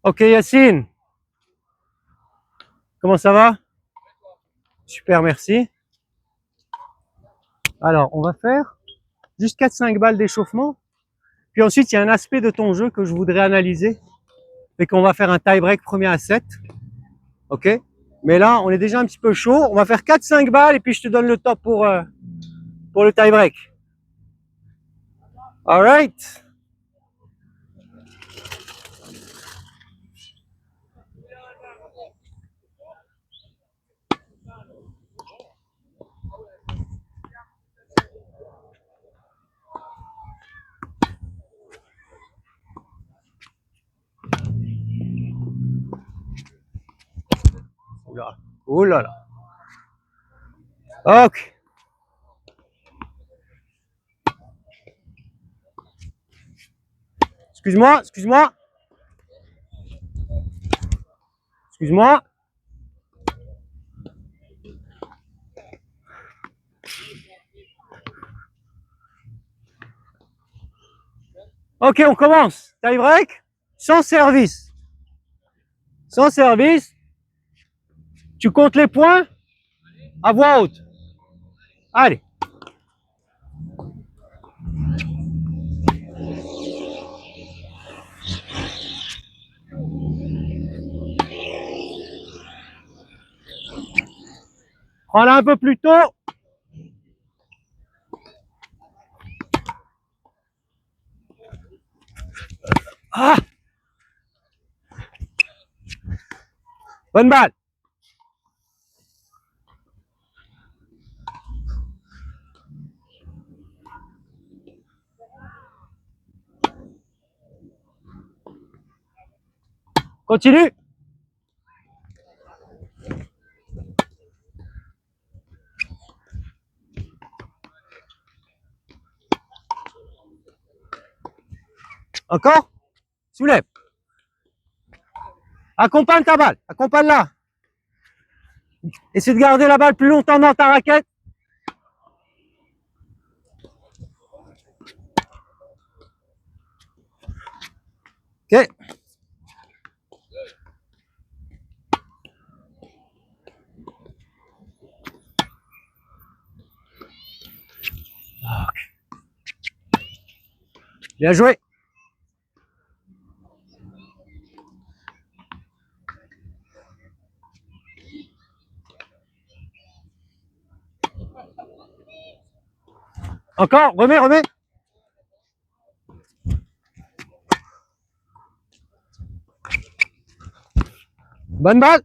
Ok Yacine, comment ça va? Super, merci. Alors, on va faire juste 4-5 balles d'échauffement. Puis ensuite, il y a un aspect de ton jeu que je voudrais analyser. Et qu'on va faire un tie-break premier à 7. Ok? Mais là, on est déjà un petit peu chaud. On va faire 4-5 balles et puis je te donne le top pour le tie-break. Alright? Oula. Oh là là. Ok. Excuse-moi, excuse-moi. Excuse-moi. Ok, on commence. Tie break, sans service. Sans service. Tu comptes les points à voix haute. Allez. Prends-la un peu plus tôt. Ah! Bonne balle. Continue. Encore. Soulève. Accompagne ta balle. Accompagne-la. Essaie de garder la balle plus longtemps dans ta raquette. Ok. Bien joué. Encore. Remets, remets. Bonne balle.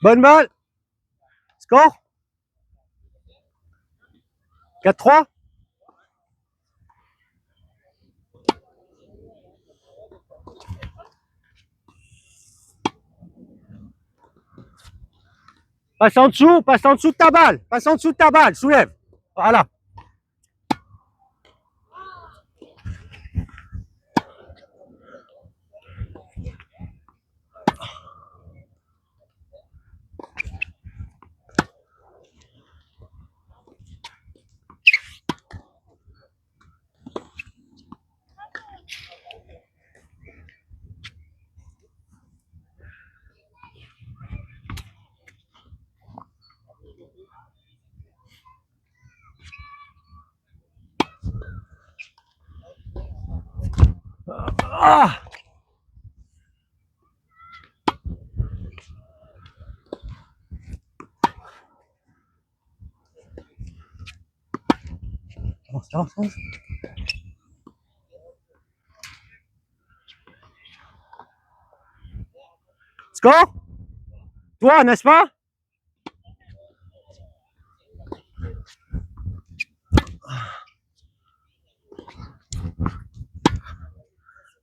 Bonne balle. Score. 4-3. Passe en dessous de ta balle. Passe en dessous de ta balle. Soulève. Voilà. Ah! Avance, avance, avance. Score. Toi, n'est-ce pas?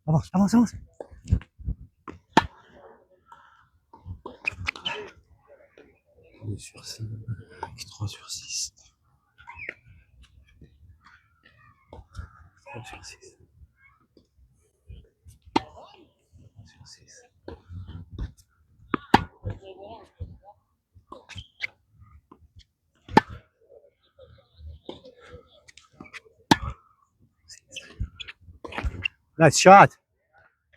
Avance, avance, avance. 2 sur 5, 3 sur 6. 3 sur 6. 3 sur 6. Nice shot.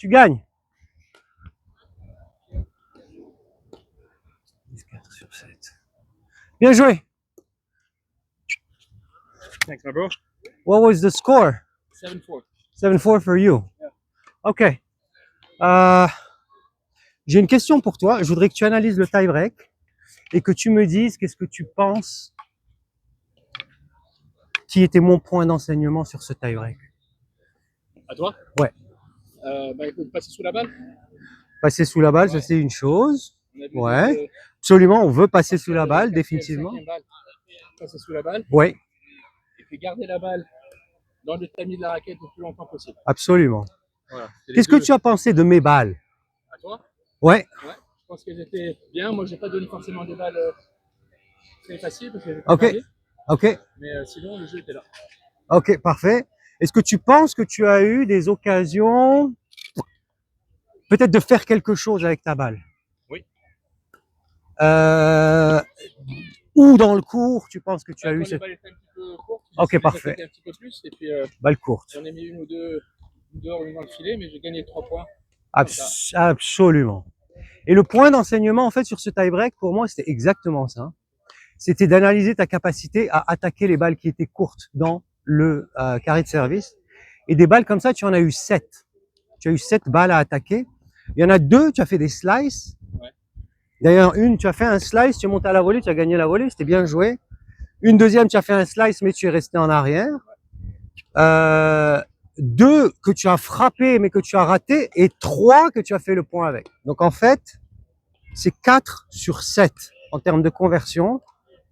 tu gagnes. 4 sur 7. Bien joué. Thanks, my bro. What was the score? 7-4. 7-4 for you. Ok. J'ai une question pour toi. Je voudrais que tu analyses le tie-break et que tu me dises qu'est-ce que tu penses qui était mon point d'enseignement sur ce tie-break. À toi? Ouais. Bah écoute, passer sous la balle. Passer sous la balle, Ouais. ça c'est une chose. On a vu Ouais. Absolument, on veut passer sous la balle, définitivement. Balle, passer sous la balle. Oui, Et puis garder la balle dans le tamis de la raquette le plus longtemps possible. absolument. Voilà. Qu'est-ce que tu as pensé de mes balles? À toi? Ouais, Ouais. Je pense qu'elles étaient bien. Moi, j'ai pas donné forcément des balles très faciles parce que j'ai ok, ok, mais sinon, le jeu était là. ok, parfait. Est-ce que tu penses que tu as eu des occasions peut-être de faire quelque chose avec ta balle? Oui. Ou dans le cours, tu penses que tu as eu Quand les cette balles étaient un petit peu courtes, Ok, j'ai essayé de les parfait. attaquer un petit peu plus et puis balle courte? j'en ai mis une ou deux dehors, une dans le filet, mais j'ai gagné 3 points. Absolument. Et le point d'enseignement, en fait, sur ce tie-break, pour moi, c'était exactement ça. C'était d'analyser ta capacité à attaquer les balles qui étaient courtes dans le carré de service. Et des balles comme ça, tu en as eu 7. Tu as eu 7 balles à attaquer. Il y en a 2, tu as fait des slices. Ouais. D'ailleurs, une, tu as fait un slice, tu es monté à la volée, tu as gagné la volée, c'était bien joué. Une deuxième, tu as fait un slice, mais tu es resté en arrière. 2 que tu as frappé, mais que tu as raté. Et 3 que tu as fait le point avec. Donc, en fait, c'est 4 sur 7 en termes de conversion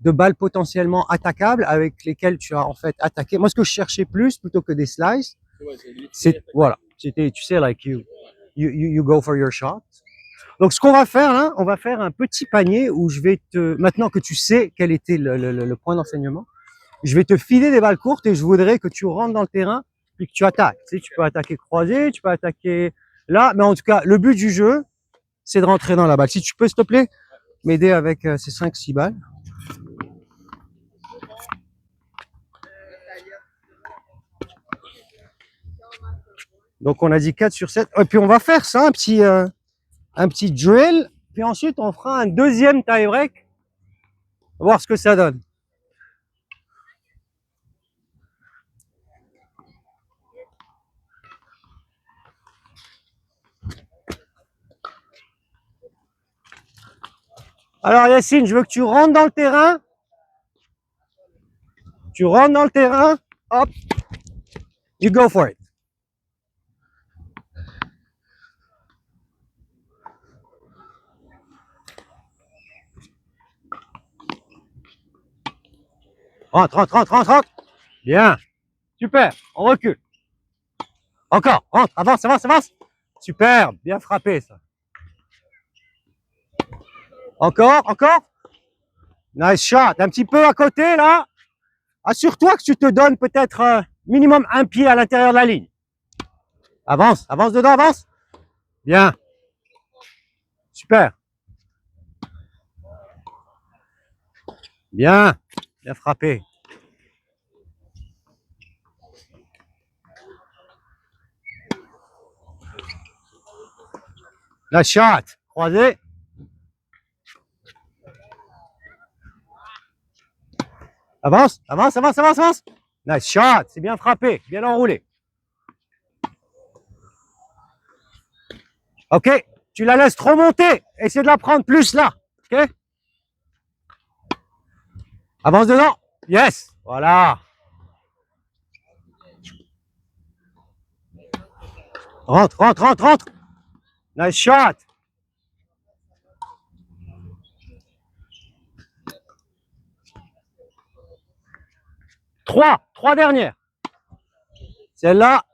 de balles potentiellement attaquables avec lesquelles tu as en fait attaqué. Moi, ce que je cherchais plus plutôt que des slices, c'est voilà, c'était, tu sais, like you go for your shot. Donc, ce qu'on va faire là, on va faire un petit panier où je vais te, maintenant que tu sais quel était le point d'enseignement, je vais te filer des balles courtes et je voudrais que tu rentres dans le terrain puis que tu attaques. Tu sais, tu peux attaquer croisé, tu peux attaquer là, mais en tout cas, le but du jeu, c'est de rentrer dans la balle. Si tu peux, s'il te plaît, m'aider avec ces 5-6 balles. Donc, on a dit 4 sur 7. Et puis, on va faire ça, un petit drill. Puis ensuite, on fera un deuxième tie-break. Voir ce que ça donne. Alors, Yacine, je veux que tu rentres dans le terrain. Tu rentres dans le terrain. Hop. You go for it. Rentre, rentre, rentre, rentre, rentre. Bien. Super. On recule. Encore. Rentre. Avance, avance, avance. Super. Bien frappé, ça. Encore, encore. Nice shot. Un petit peu à côté, là. Assure-toi que tu te donnes peut-être minimum un pied à l'intérieur de la ligne. Avance, avance dedans, avance. Bien. Super. Bien. Bien frappé. La shot. Croisé. Avance, avance, avance, avance, avance. Nice shot. C'est bien frappé. Bien enroulé. Ok. Tu la laisses trop monter. Essaie de la prendre plus là. Ok. Avance dedans. Yes. Voilà. Rentre, rentre, rentre, rentre. Nice shot. Trois dernières. Celle-là,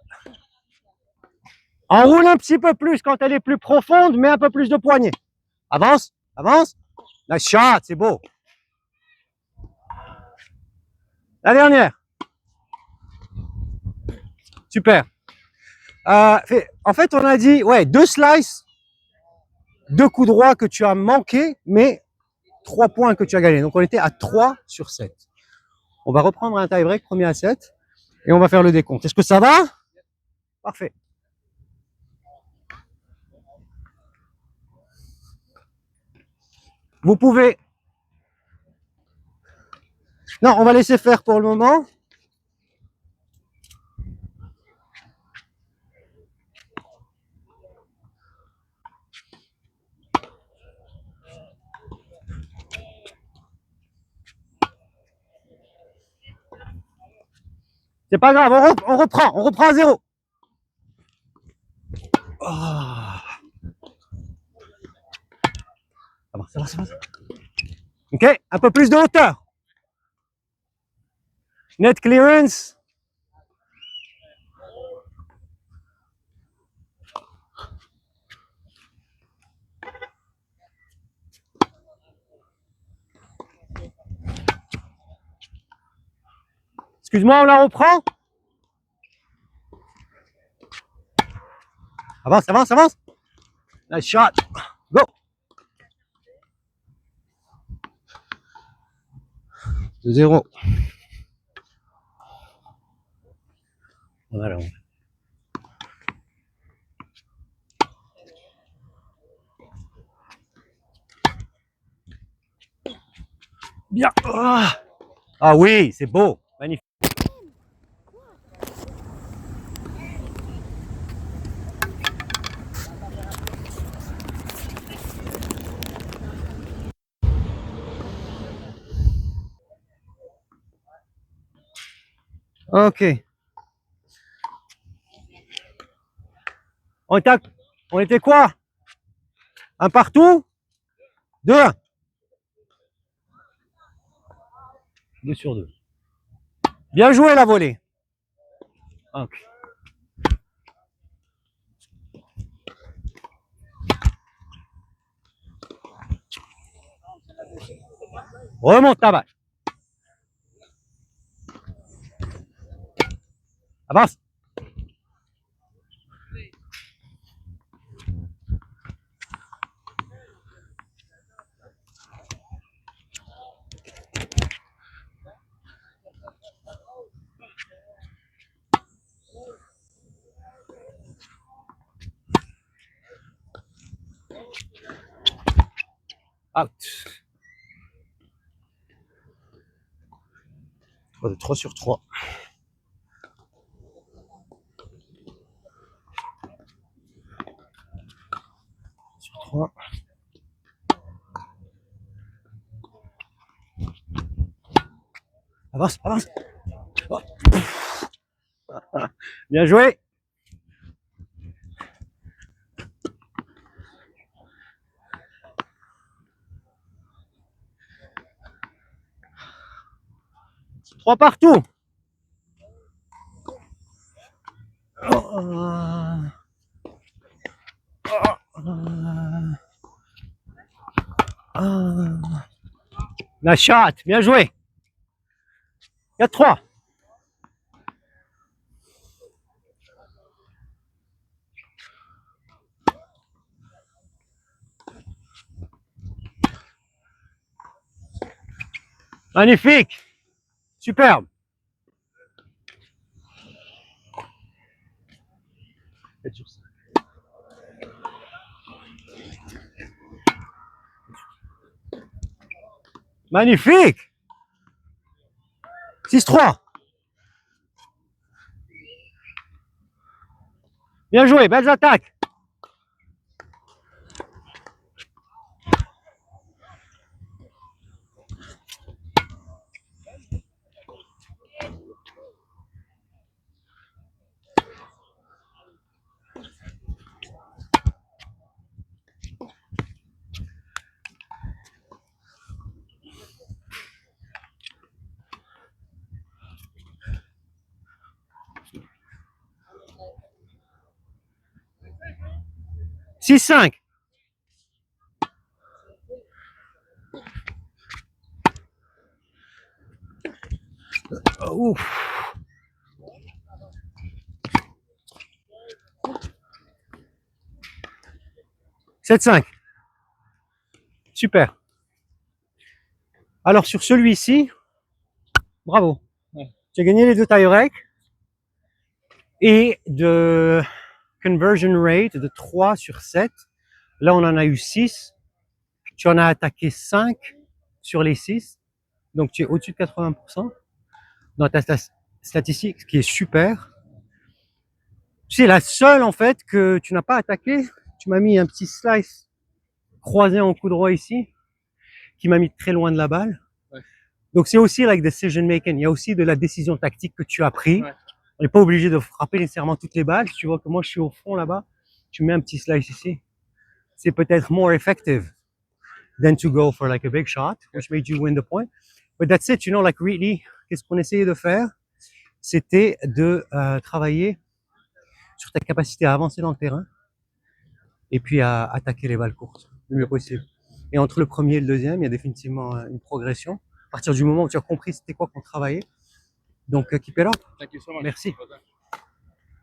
enroule un petit peu plus quand elle est plus profonde, mets un peu plus de poignée. Avance, avance. Nice shot, c'est beau. La dernière. Super. En fait, on a dit, ouais, 2 slices, 2 coups droits que tu as manqué, mais 3 points que tu as gagnés. Donc, on était à 3 sur 7. On va reprendre un tie-break, premier à 7, et on va faire le décompte. Est-ce que ça va? Parfait. Vous pouvez... Non, on va laisser faire pour le moment. C'est pas grave, on reprend à zéro. Oh. Ça va. Ok, un peu plus de hauteur. Net clearance. Excuse-moi, on la reprend. Avance. Nice shot. Go. De 0. Voilà. Bien. Ah oui, c'est beau. Magnifique. Ok. On était quoi? Un partout? 2-1. 2 sur 2. Bien joué la volée. Ok. Remonte ta balle. Avance. Out. 3 sur 3. Sur 3. Avance. Oh. Bien joué. Trois partout. La shot. Bien joué. 4-3. Magnifique. Superbe. Magnifique. 6-3. Bien joué, belles attaques. Six, 5. Ouf. 7-5. Super. Alors sur celui-ci, bravo. Ouais. Tu as gagné les 2 tie-break et de conversion rate de 3 sur 7. Là, on en a eu 6. Tu en as attaqué 5 sur les 6. Donc, tu es au-dessus de 80% dans ta statistique, ce qui est super. C'est la seule, en fait, que tu n'as pas attaqué. Tu m'as mis un petit slice croisé en coup droit ici, qui m'a mis très loin de la balle. Ouais. Donc, c'est aussi like decision making. Il y a aussi de la décision tactique que tu as pris. Ouais. On n'est pas obligé de frapper nécessairement toutes les balles. Tu vois que moi, je suis au fond là-bas. Tu mets un petit slice ici. C'est peut-être more effective than to go for like a big shot, which made you win the point. But that's it, you know, like really, qu'est-ce qu'on essayait de faire? C'était de travailler sur ta capacité à avancer dans le terrain et puis à attaquer les balles courtes le mieux possible. Et entre le premier et le deuxième, il y a définitivement une progression. À partir du moment où tu as compris c'était quoi qu'on travaillait. Donc, keep it up. Thank you so much. Merci. Well done.